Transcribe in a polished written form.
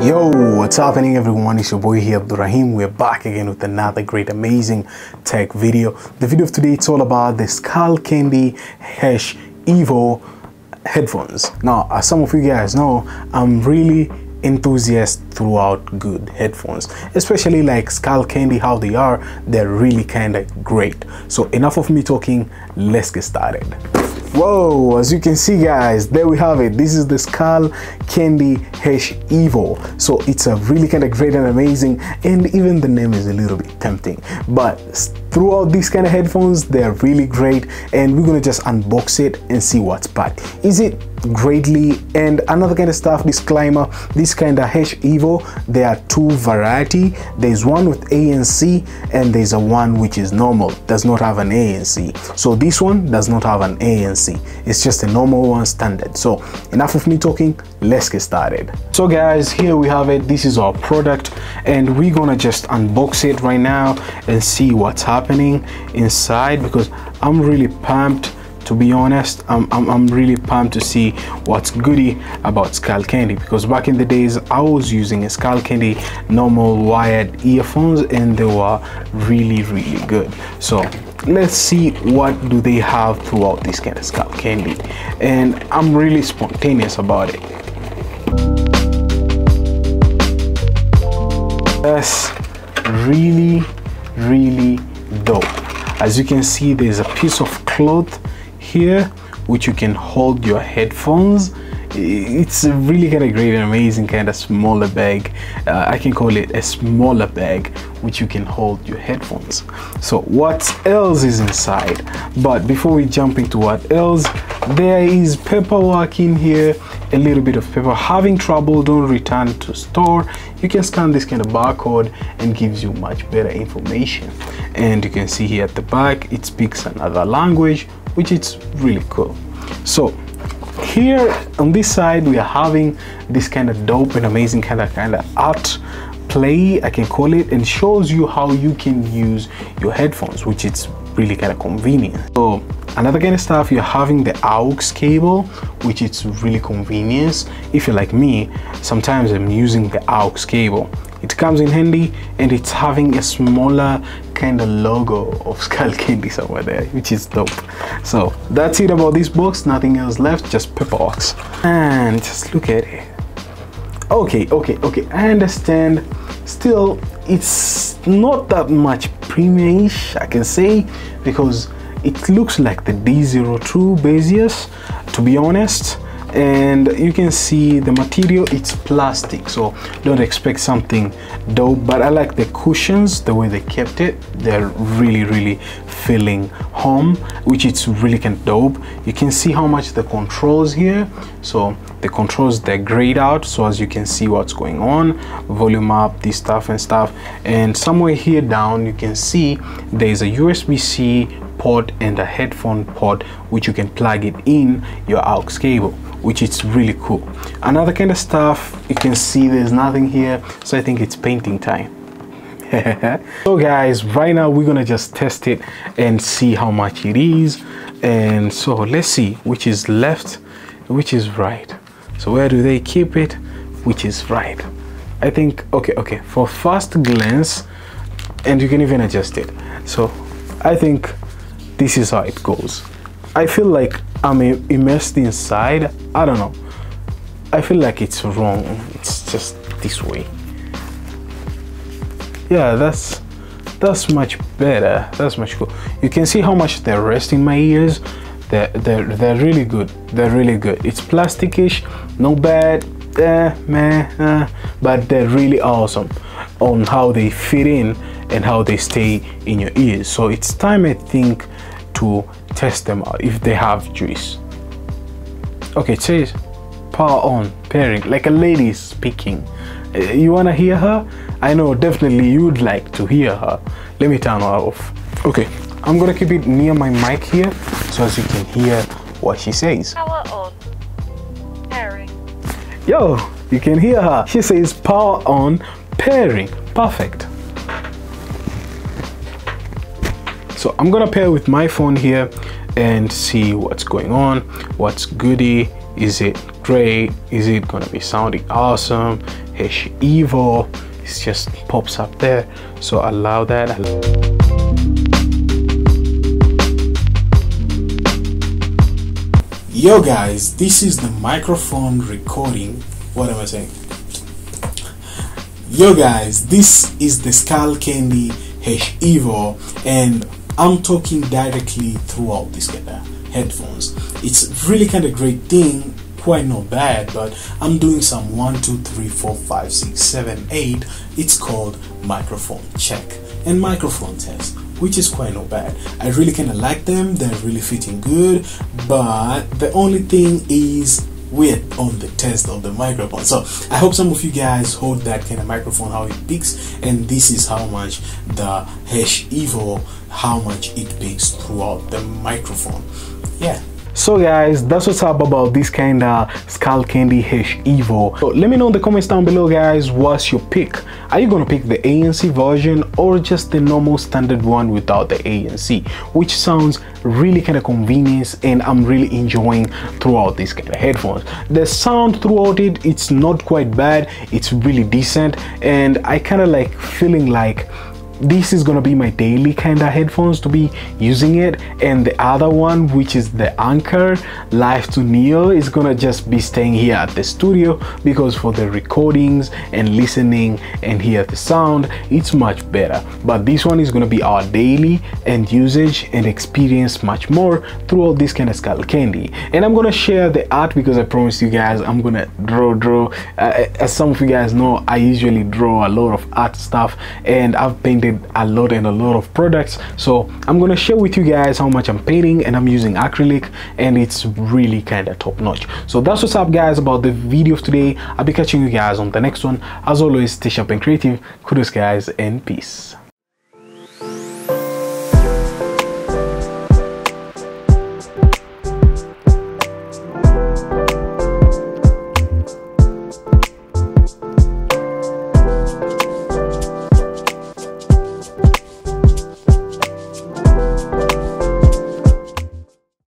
Yo, what's happening everyone? It's your boy here, Abdurrahim. We're back again with another great, amazing tech video. The video of today, it's all about the Skull Candy Hesh Evo headphones. Now, as some of you guys know, I'm really enthusiastic throughout good headphones, especially like Skull Candy, how they are. They're really kind of great. So enough of me talking, let's get started. Whoa, as you can see guys, there we have it. This is the Skull Candy Hesh Evo. So it's a really kind of great and amazing, and even the name is a little bit tempting, but throughout these kind of headphones, they're really great, and we're gonna just unbox it and see what's back. Is it greatly? And another kind of stuff, disclaimer, this kind of Hesh Evo, there are two variety. There's one with ANC and there's a one which is normal, does not have an ANC. So this one does not have an ANC, it's just a normal one, standard. So enough of me talking, let's get started. So guys, here we have it. This is our product and we're gonna just unbox it right now and see what's happening inside, because I'm really pumped. To be honest, I'm really pumped to see what's goody about Skull Candy, because back in the days I was using a Skull Candy normal wired earphones and they were really good. So let's see what do they have throughout this kind of Skull Candy, and I'm really spontaneous about it. That's really dope. As you can see, there's a piece of cloth here which you can hold your headphones. It's a really kind of great and amazing kind of smaller bag. I can call it a smaller bag which you can hold your headphones. So what else is inside? But before we jump into what else, there is paperwork in here, a little bit of paper. Having trouble, don't return to store. You can scan this kind of barcode and gives you much better information. And you can see here at the back, it speaks another language, which is really cool. So here on this side, we are having this kind of dope and amazing kind of art play, I can call it, and shows you how you can use your headphones, which is really kind of convenient. So another kind of stuff, you're having the aux cable, which is really convenient. If you're like me, sometimes I'm using the aux cable. It comes in handy, and it's having a smaller kind of logo of Skull Candy somewhere there, which is dope. So that's it about this box, nothing else left, just paperwork. And just look at it. Okay, I understand. Still, it's not that much premium-ish, I can say, because it looks like the D02 Behance, to be honest. And you can see the material, it's plastic, so don't expect something dope. But I like the cushions, the way they kept it. They're really feeling home, which is really kind of dope. You can see how much the controls here. So the controls, they're grayed out, so as you can see what's going on, volume up, this stuff and stuff. And somewhere here down, you can see there's a USB-C port and a headphone port, which you can plug it in your aux cable, which is really cool. Another kind of stuff, you can see there's nothing here, so I think it's painting time. So guys, right now we're gonna just test it and see how much it is. And so let's see which is left, which is right. So where do they keep it? Which is right? I think, okay, for first glance, and you can even adjust it. So I think this is how it goes. I feel like I'm immersed inside. I don't know, I feel like it's wrong. It's just this way. Yeah, that's much better. That's much cool. You can see how much they rest in my ears. They're really good. They're really good. It's plasticish, no bad, but they're really awesome on how they fit in and how they stay in your ears. So it's time, I think, to test them out if they have juice. Okay, it says power on, pairing, like a lady speaking. You wanna hear her? I know definitely you'd like to hear her. Let me turn her off. Okay, I'm gonna keep it near my mic here so as you can hear what she says. Power on, pairing. Yo, you can hear her. She says power on, pairing. Perfect. So I'm gonna pair with my phone here. and see what's going on, what's goody. Is it great? Is it gonna be sounding awesome? Hesh Evo, it just pops up there, so allow that. Yo guys, this is the microphone recording. What am I saying? Yo guys, this is the Skull Candy Hesh Evo, and I'm talking directly throughout this kind of headphones. It's really kind of great thing, quite not bad, but I'm doing some 1 2 3 4 5 6 7 8. It's called microphone check and microphone test, which is quite not bad. I really kind of like them. They're really fitting good, but the only thing is width on the test of the microphone. So I hope some of you guys hold that kind of microphone, how it picks, and this is how much the Hesh Evo, how much it picks throughout the microphone. Yeah. So guys, that's what's up about this kind of Skull Candy Hesh Evo. So let me know in the comments down below guys, what's your pick? Are you gonna pick the ANC version or just the normal standard one without the ANC, which sounds really kind of convenient, and I'm really enjoying throughout this kind of headphones. The sound throughout it, it's not quite bad, it's really decent, and I kind of like feeling like this is gonna be my daily kind of headphones to be using it, and the other one, which is the Anchor Live to Neo, is gonna just be staying here at the studio, because for the recordings and listening and hear the sound, it's much better. But this one is gonna be our daily and usage and experience much more throughout this kind of Skull Candy. And I'm gonna share the art because I promised you guys I'm gonna draw. As some of you guys know, I usually draw a lot of art stuff, and I've painted a lot of products, so I'm gonna share with you guys how much I'm painting, and I'm using acrylic, and it's really kind of top notch. So that's what's up guys about the video of today. I'll be catching you guys on the next one. As always, stay sharp and creative. Kudos guys, and peace.